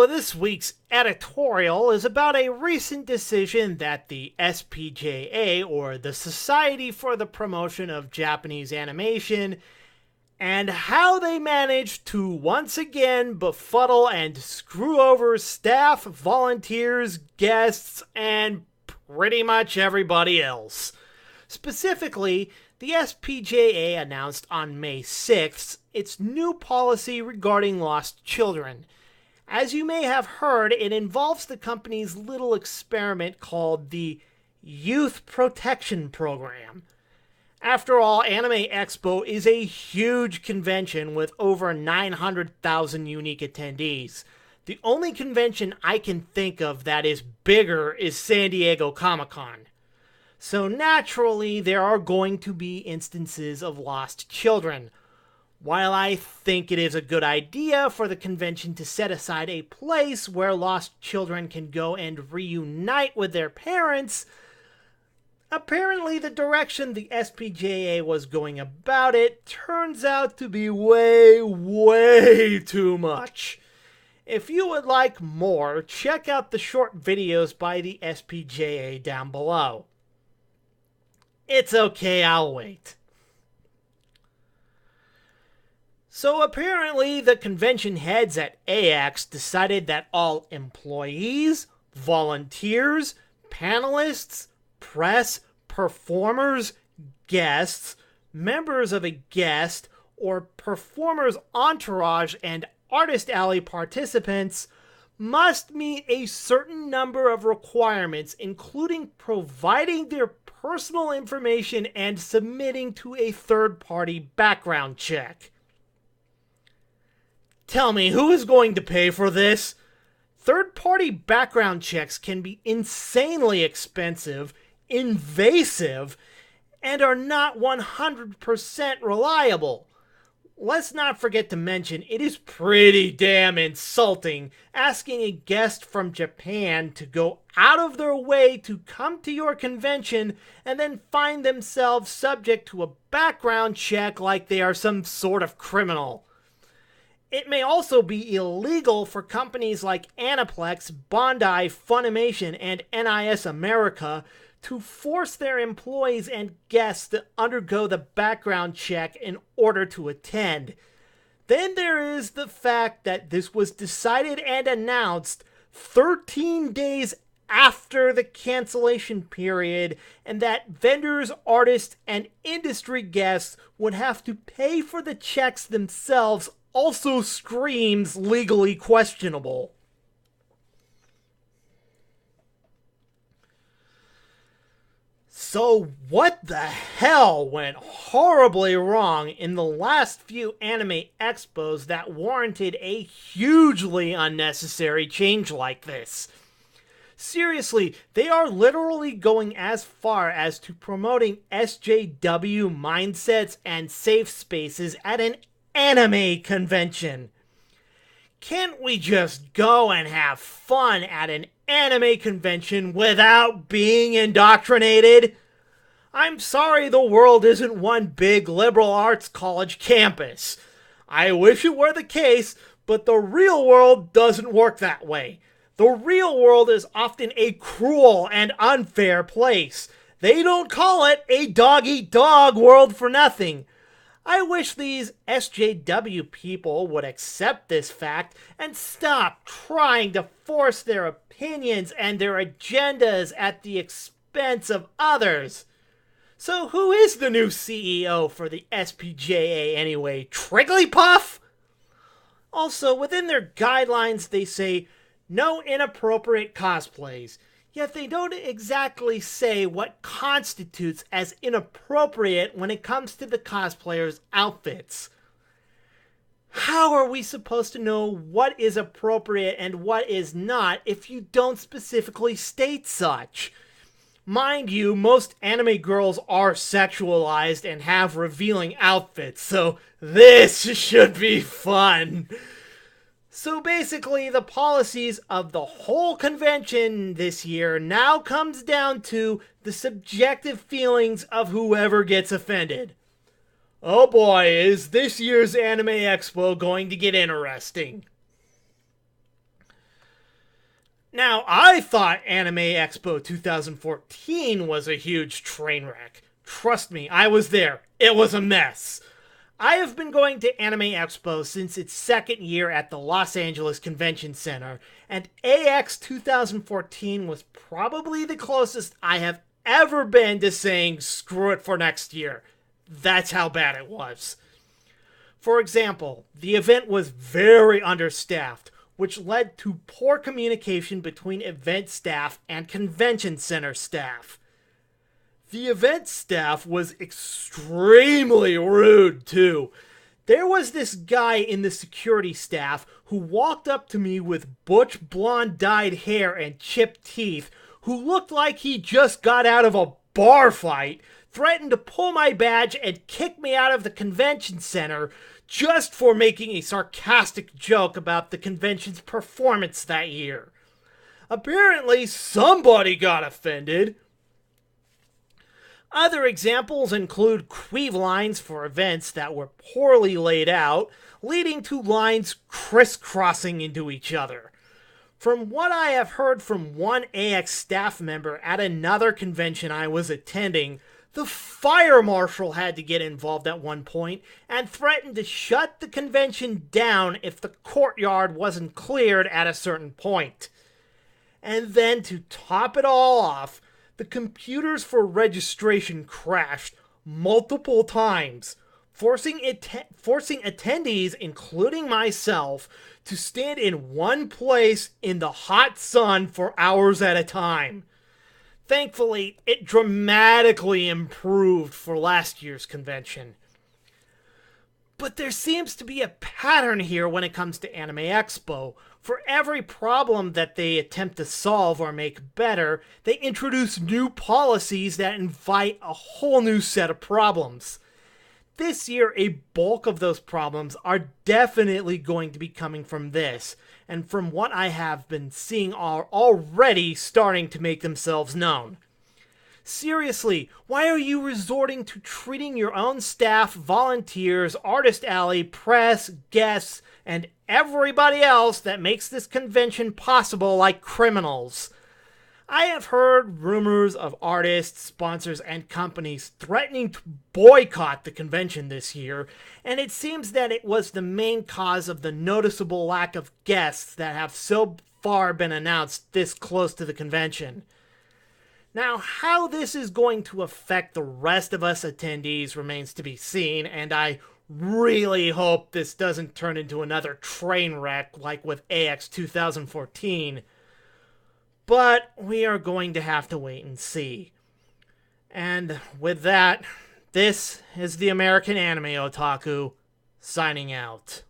So, this week's editorial is about a recent decision that the SPJA, or the Society for the Promotion of Japanese Animation, and how they managed to once again befuddle and screw over staff, volunteers, guests, and pretty much everybody else. Specifically, the SPJA announced on May 6th its new policy regarding lost children. As you may have heard, it involves the company's little experiment called the Youth Protection Program. After all, Anime Expo is a huge convention with over 900,000 unique attendees. The only convention I can think of that is bigger is San Diego Comic-Con. So naturally, there are going to be instances of lost children. While I think it is a good idea for the convention to set aside a place where lost children can go and reunite with their parents, apparently the direction the SPJA was going about it turns out to be way too much. If you would like more, check out the short videos by the SPJA down below. It's okay, I'll wait. So apparently the convention heads at AX decided that all employees, volunteers, panelists, press, performers, guests, members of a guest, or performer's entourage and Artist Alley participants must meet a certain number of requirements, including providing their personal information and submitting to a third-party background check. Tell me, who is going to pay for this? Third-party background checks can be insanely expensive, invasive, and are not 100% reliable. Let's not forget to mention, it is pretty damn insulting asking a guest from Japan to go out of their way to come to your convention and then find themselves subject to a background check like they are some sort of criminal. It may also be illegal for companies like Aniplex, Bandai, Funimation, and NIS America to force their employees and guests to undergo the background check in order to attend. Then there is the fact that this was decided and announced 13 days after the cancellation period, and that vendors, artists, and industry guests would have to pay for the checks themselves also screams legally questionable. So what the hell went horribly wrong in the last few anime expos that warranted a hugely unnecessary change like this? Seriously, they are literally going as far as to promoting SJW mindsets and safe spaces at an anime convention. Can't we just go and have fun at an anime convention without being indoctrinated? I'm sorry the world isn't one big liberal arts college campus. I wish it were the case, but the real world doesn't work that way. The real world is often a cruel and unfair place. They don't call it a dog-eat-dog world for nothing. I wish these SJW people would accept this fact and stop trying to force their opinions and their agendas at the expense of others. So who is the new CEO for the SPJA anyway? Trigglypuff? Also, within their guidelines they say, no inappropriate cosplays. Yet they don't exactly say what constitutes as inappropriate when it comes to the cosplayers' outfits. How are we supposed to know what is appropriate and what is not if you don't specifically state such? Mind you, most anime girls are sexualized and have revealing outfits, so this should be fun. So basically, the policies of the whole convention this year now comes down to the subjective feelings of whoever gets offended. Oh boy, is this year's Anime Expo going to get interesting. Now, I thought Anime Expo 2014 was a huge train wreck. Trust me, I was there. It was a mess. I have been going to Anime Expo since its second year at the Los Angeles Convention Center, and AX 2014 was probably the closest I have ever been to saying screw it for next year. That's how bad it was. For example, the event was very understaffed, which led to poor communication between event staff and convention center staff. The event staff was extremely rude, too. There was this guy in the security staff who walked up to me with butch blonde dyed hair and chipped teeth, who looked like he just got out of a bar fight, threatened to pull my badge and kick me out of the convention center just for making a sarcastic joke about the convention's performance that year. Apparently, somebody got offended. Other examples include queue lines for events that were poorly laid out, leading to lines crisscrossing into each other. From what I have heard from one AX staff member at another convention I was attending, the fire marshal had to get involved at one point and threatened to shut the convention down if the courtyard wasn't cleared at a certain point. And then to top it all off, the computers for registration crashed multiple times, forcing attendees, including myself, to stand in one place in the hot sun for hours at a time. Thankfully, it dramatically improved for last year's convention. But there seems to be a pattern here when it comes to Anime Expo. For every problem that they attempt to solve or make better, they introduce new policies that invite a whole new set of problems. This year, a bulk of those problems are definitely going to be coming from this, and from what I have been seeing are already starting to make themselves known. Seriously, why are you resorting to treating your own staff, volunteers, artist alley, press, guests, and everybody else that makes this convention possible like criminals? I have heard rumors of artists, sponsors, and companies threatening to boycott the convention this year, and it seems that it was the main cause of the noticeable lack of guests that have so far been announced this close to the convention. Now, how this is going to affect the rest of us attendees remains to be seen, and I really hope this doesn't turn into another train wreck like with AX 2014. But we are going to have to wait and see. And with that, this is the American Anime Otaku, signing out.